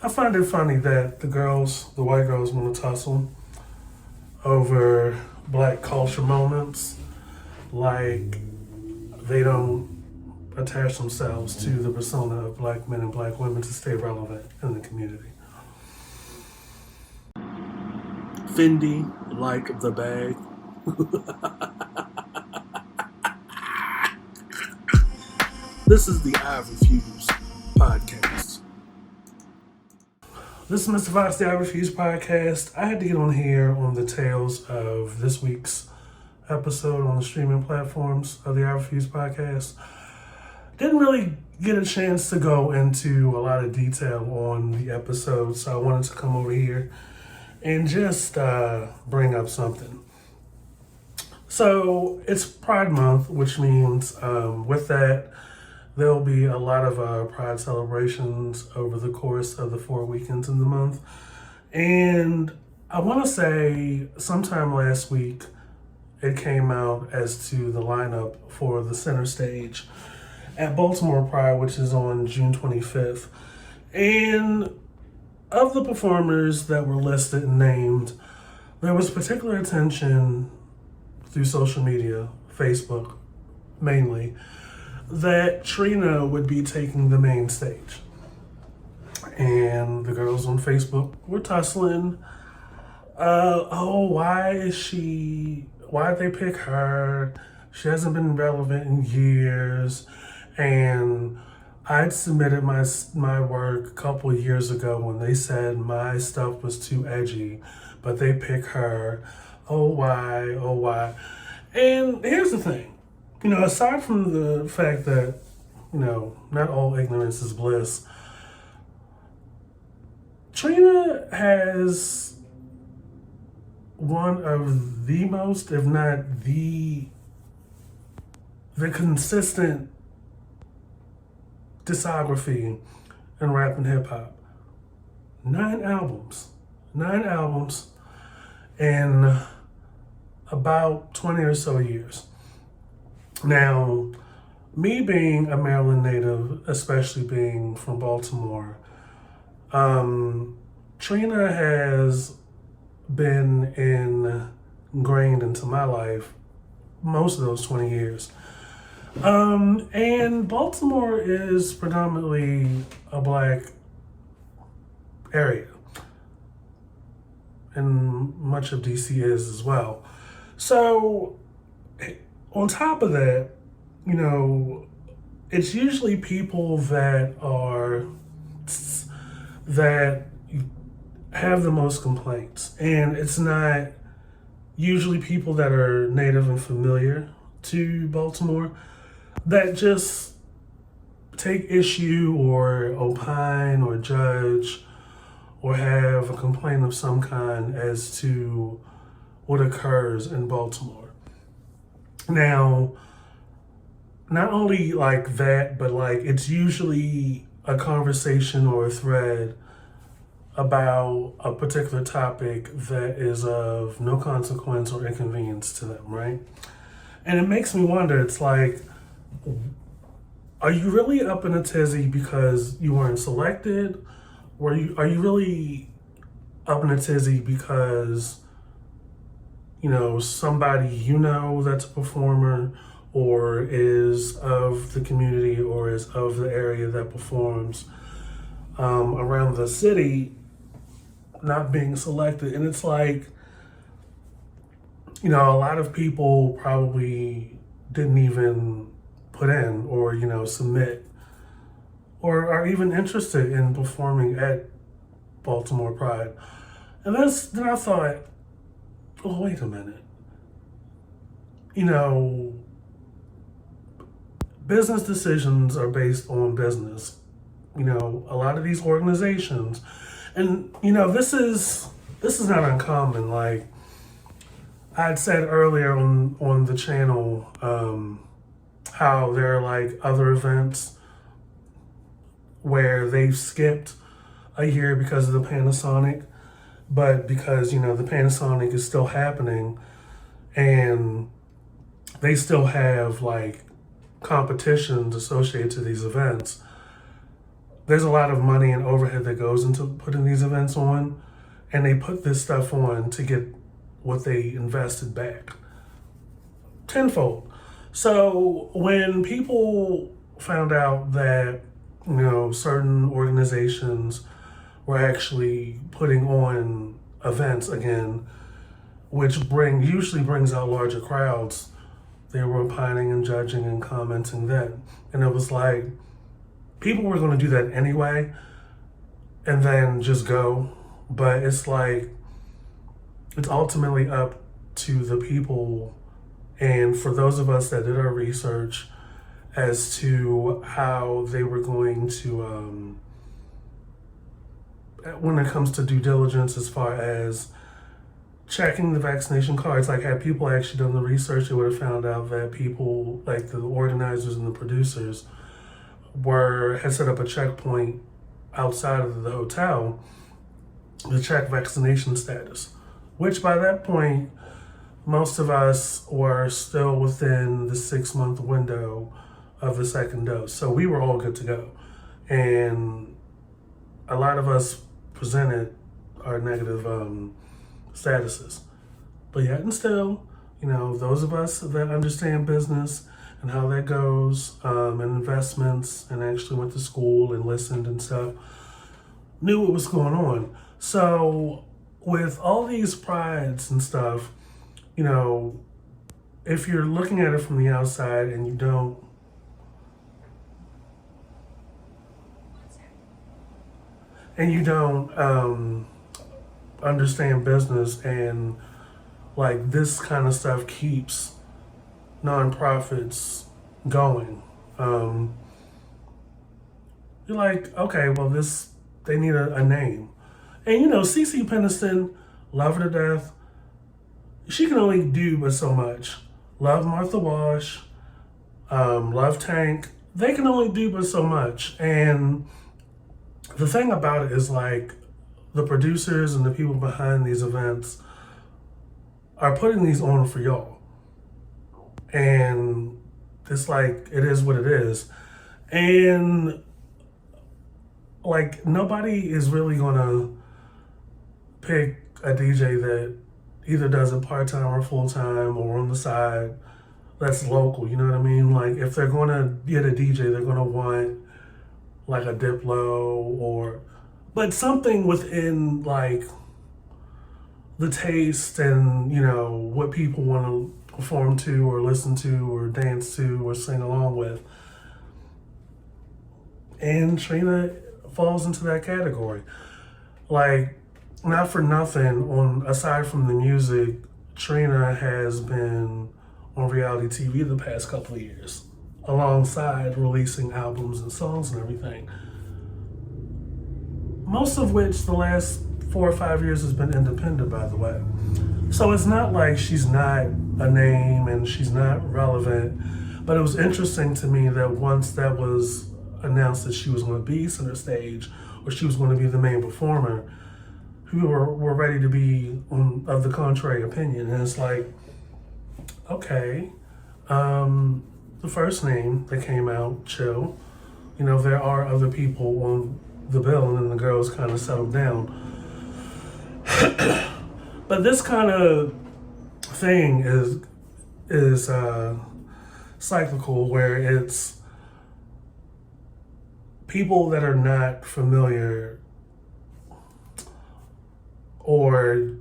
I find it funny that the white girls want to tussle over black culture moments like they don't attach themselves to the persona of black men and black women to stay relevant in the community. Fendi, like the bag. This is the I Refuse podcast. This is Mr. Fox, the I Refuse podcast. I had to get on here on the tails of this week's episode on the streaming platforms of the I Refuse podcast. Didn't really get a chance to go into a lot of detail on the episode, so I wanted to come over here and just bring up something. So it's Pride Month, which means with that, there'll be a lot of Pride celebrations over the course of the 4 weekends in the month. And I want to say sometime last week, it came out as to the lineup for the center stage at Baltimore Pride, which is on June 25th. And of the performers that were listed and named, there was particular attention through social media, Facebook mainly, that Trina would be taking the main stage. And the girls on Facebook were tussling. Why'd they pick her? She hasn't been relevant in years. And I'd submitted my work a couple of years ago when they said my stuff was too edgy, but they pick her. Oh, why? And here's the thing. Aside from the fact that, not all ignorance is bliss, Trina has one of the most, if not the consistent discography in rap and hip hop. 9 albums in about 20 or so years. Now, me being a Maryland native, especially being from Baltimore, Trina has been ingrained into my life most of those 20 years. And Baltimore is predominantly a black area. And much of DC is as well. So, on top of that, it's usually people that have the most complaints. And it's not usually people that are native and familiar to Baltimore that just take issue or opine or judge or have a complaint of some kind as to what occurs in Baltimore. Now, not only like that, but like it's usually a conversation or a thread about a particular topic that is of no consequence or inconvenience to them, right? And it makes me wonder, it's like, are you really up in a tizzy because you weren't selected? Are you really up in a tizzy because, somebody that's a performer or is of the community or is of the area that performs around the city not being selected? And it's like, a lot of people probably didn't even put in or, submit or are even interested in performing at Baltimore Pride. And then I thought, oh, wait a minute. Business decisions are based on business. A lot of these organizations, and this is not uncommon. Like I'd said earlier on the channel, how there are like other events where they've skipped a year because of the Panasonic, but because the Panasonic is still happening and they still have like competitions associated to these events, there's a lot of money and overhead that goes into putting these events on, and they put this stuff on to get what they invested back tenfold. So when people found out that, certain organizations were actually putting on events again, which usually brings out larger crowds, they were opining and judging and commenting then. And it was like, people were going to do that anyway and then just go. But it's like, it's ultimately up to the people, and for those of us that did our research as to how they were going to, when it comes to due diligence, as far as checking the vaccination cards, like had people actually done the research, they would have found out that people, like the organizers and the producers, had set up a checkpoint outside of the hotel to check vaccination status, which by that point, most of us were still within the 6-month window of the second dose. So we were all good to go. And a lot of us presented our negative statuses. But yet and still, those of us that understand business and how that goes, and investments, and actually went to school and listened and stuff, knew what was going on. So with all these prides and stuff, if you're looking at it from the outside and you don't understand business, and like this kind of stuff keeps nonprofits going, you're like, okay, well, they need a name. And CeCe Peniston, love her to death. She can only do but so much. Love Martha Wash, love Tank. They can only do but so much. And the thing about it is, like, the producers and the people behind these events are putting these on for y'all. And it's like, it is what it is. And like, nobody is really gonna pick a DJ that either does it part-time or full-time or on the side that's local, you know what I mean? Like, if they're gonna get a DJ, they're gonna want like a Diplo but something within like the taste and, what people want to perform to or listen to or dance to or sing along with. And Trina falls into that category. Like, not for nothing, aside from the music, Trina has been on reality TV the past couple of years, alongside releasing albums and songs and everything. Most of which the last 4 or 5 years has been independent, by the way. So it's not like she's not a name and she's not relevant, but it was interesting to me that once that was announced that she was going to be center stage or she was going to be the main performer, who were ready to be of the contrary opinion. And it's like, okay, the first name that came out, chill. There are other people on the bill, and then the girls kind of settled down. But this kind of thing is cyclical, where it's people that are not familiar or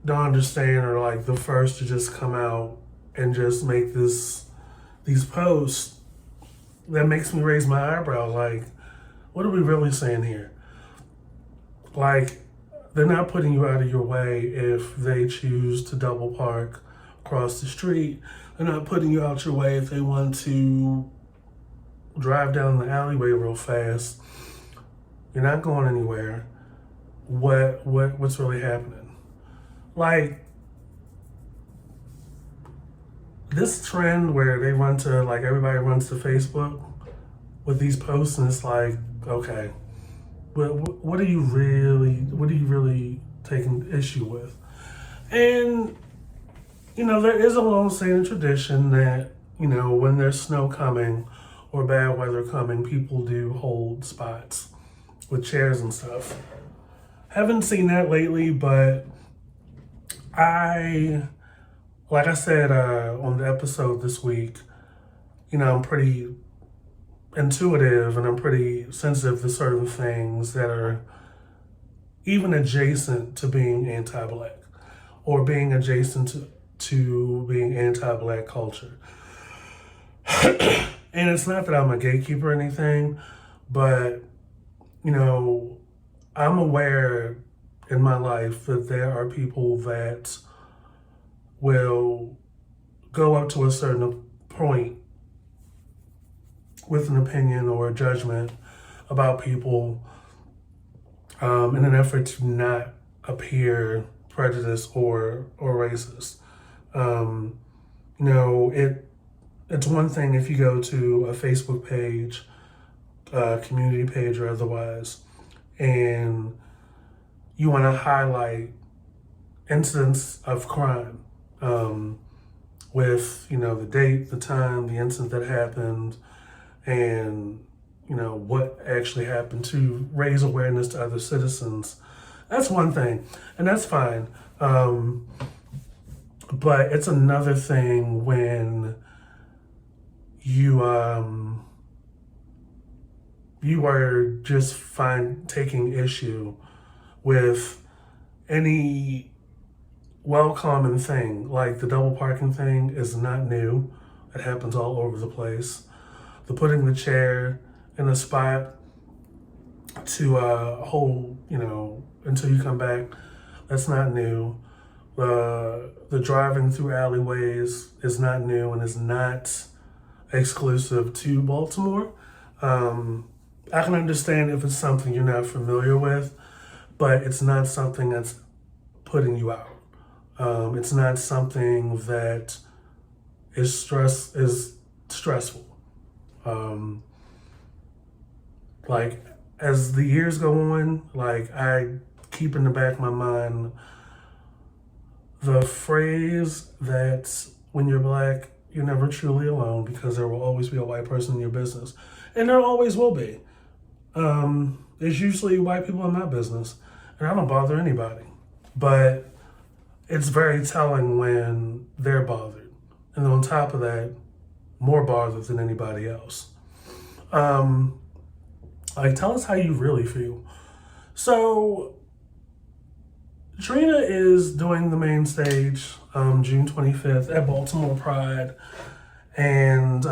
don't understand, or like the first to just come out and just make these posts that makes me raise my eyebrow. Like, what are we really saying here? Like, they're not putting you out of your way if they choose to double park across the street. They're not putting you out your way if they want to drive down the alleyway real fast. You're not going anywhere. What's really happening? Like, this trend where they run to, like, everybody runs to Facebook with these posts, and it's like, okay, what are you really taking issue with? And there is a long-standing tradition that when there's snow coming or bad weather coming, people do hold spots with chairs and stuff. Haven't seen that lately, but like I said on the episode this week, I'm pretty intuitive and I'm pretty sensitive to certain things that are even adjacent to being anti-Black or being adjacent to being anti-Black culture. And it's not that I'm a gatekeeper or anything, but, I'm aware in my life that there are people that will go up to a certain point with an opinion or a judgment about people in an effort to not appear prejudiced or racist. It's one thing if you go to a Facebook page, community page or otherwise, and you want to highlight incidents of crime with, the date, the time, the incident that happened, and, what actually happened to raise awareness to other citizens. That's one thing, and that's fine. But it's another thing when you are just taking issue with any well-common thing. Like the double parking thing is not new. It happens all over the place. The putting the chair in a spot to hold, until you come back, that's not new. The driving through alleyways is not new and is not exclusive to Baltimore. I can understand if it's something you're not familiar with, but it's not something that's putting you out. It's not something that is stressful. Like as the years go on, like I keep in the back of my mind the phrase that when you're Black, you're never truly alone because there will always be a white person in your business. And there always will be. There's usually white people in my business, and I don't bother anybody. But it's very telling when they're bothered. And on top of that, more bothered than anybody else. Tell us how you really feel. So, Trina is doing the main stage June 25th at Baltimore Pride. And,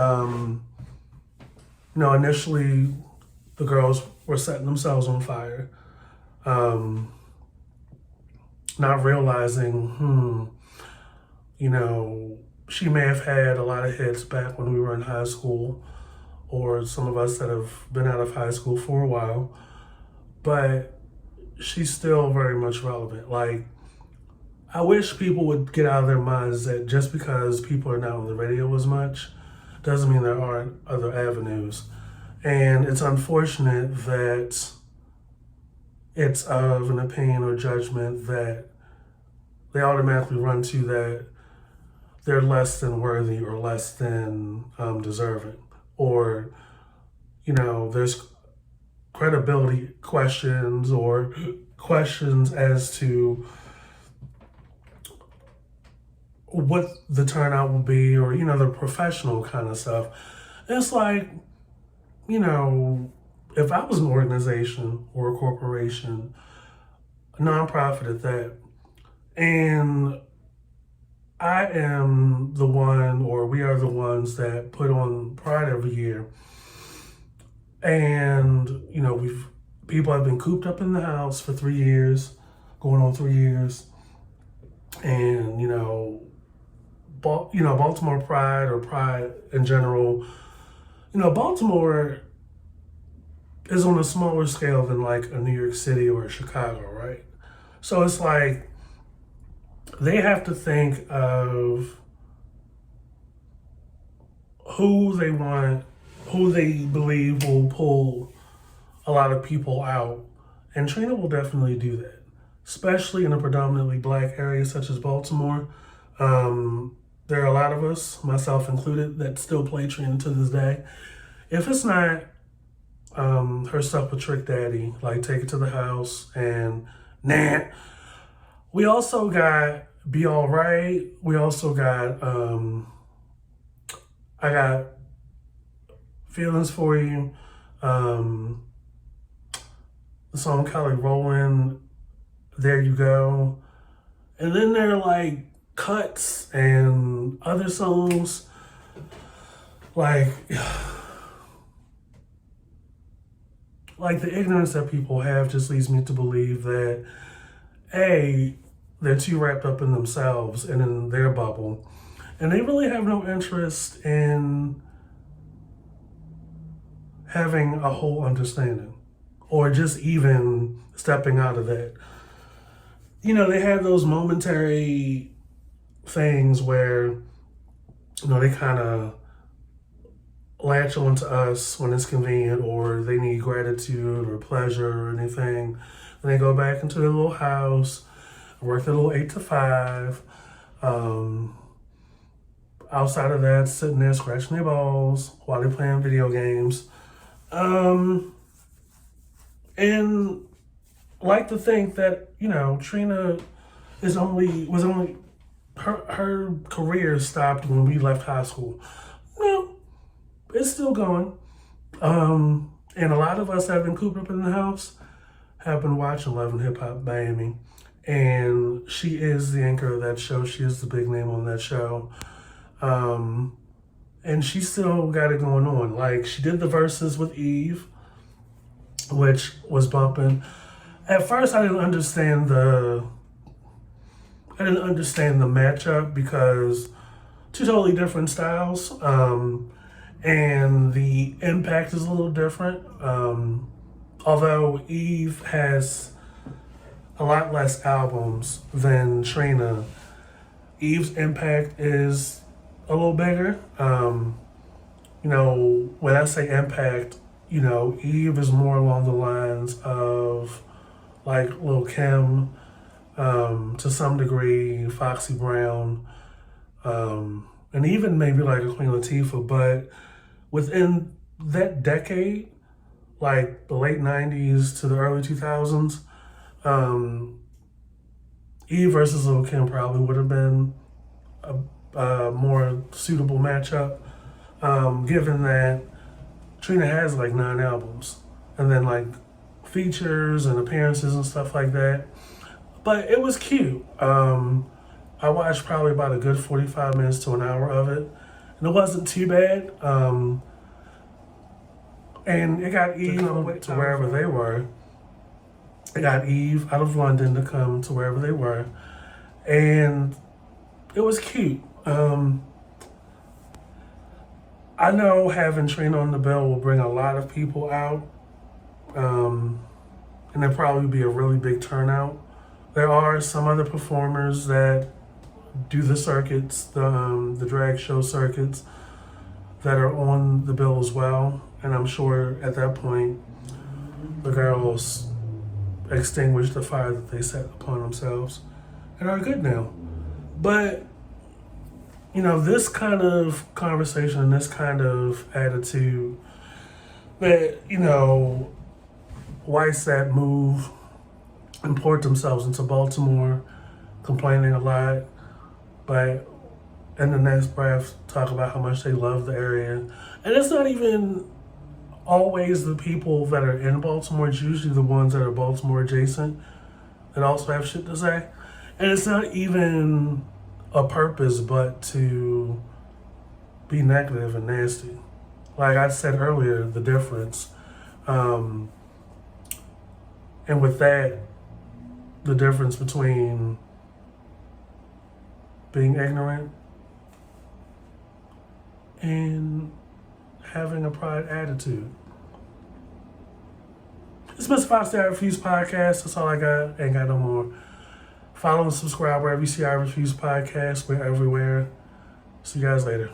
initially the girls were setting themselves on fire. Not realizing, she may have had a lot of hits back when we were in high school, or some of us that have been out of high school for a while, but she's still very much relevant. Like, I wish people would get out of their minds that just because people are not on the radio as much doesn't mean there aren't other avenues. And it's unfortunate that it's of an opinion or judgment that they automatically run to that they're less than worthy or less than deserving. Or, there's credibility questions or questions as to what the turnout will be, or, the professional kind of stuff. It's like, if I was an organization or a corporation, a nonprofit at that, and I am the one, or we are the ones that put on Pride every year, and, people have been cooped up in the house for 3 years, going on 3 years, and, Baltimore Pride or Pride in general, Baltimore is on a smaller scale than like a New York City or a Chicago, right? So it's like they have to think of who they believe will pull a lot of people out. And Trina will definitely do that, especially in a predominantly Black area such as Baltimore. There are a lot of us, myself included, that still play Trina to this day. If it's not her stuff with Trick Daddy, like Take It to the House and Nah. We also got Be Alright. We also got I got Feelings for You. The song Kelly Rowland, There You Go. And then there are like cuts and other songs. Like the ignorance that people have just leads me to believe that A, they're too wrapped up in themselves and in their bubble. And they really have no interest in having a whole understanding or just even stepping out of that. You know, they have those momentary things where, you know, they kind of latch on to us when it's convenient or they need gratitude or pleasure or anything. And they go back into their little house, work their little 8 to 5. Outside of that, sitting there scratching their balls while they're playing video games. And like to think that, you know, Trina was only her career stopped when we left high school. No, it's still going. And a lot of us have been cooped up in the house, have been watching Love and Hip Hop Miami. And she is the anchor of that show. She is the big name on that show. And she still got it going on. Like, she did the verses with Eve, which was bumping. At first, I didn't understand the matchup because two totally different styles. And the impact is a little different. Although Eve has a lot less albums than Trina, Eve's impact is a little bigger. You know, when I say impact, you know, Eve is more along the lines of like Lil' Kim, to some degree, Foxy Brown, and even maybe like a Queen Latifah. But within that decade, like the late 90s to the early 2000s, Eve versus Lil' Kim probably would have been a more suitable matchup, given that Trina has like 9 albums and then like features and appearances and stuff like that. But it was cute. I watched probably about a good 45 minutes to an hour of it, and it wasn't too bad. And it got Eve to wherever they were. It got Eve out of London to come to wherever they were, and it was cute. I know having Trina on the bill will bring a lot of people out, and there'll probably be a really big turnout. There are some other performers that do the circuits, the drag show circuits, that are on the bill as well. And I'm sure at that point, the girls extinguish the fire that they set upon themselves and are good now. But, you know, this kind of conversation, this kind of attitude that, you know, whites that move, import themselves into Baltimore, complaining a lot, but in the next breath talk about how much they love the area. And it's not even always the people that are in Baltimore. It's usually the ones that are Baltimore adjacent that also have shit to say. And it's not even a purpose but to be negative and nasty. Like I said earlier, the difference. And with that, the difference between being ignorant and having a pride attitude. It's Mr. Fox, I Refuse podcast. That's all I got. Ain't got no more. Follow and subscribe wherever you see I Refuse podcast. We're everywhere. See you guys later.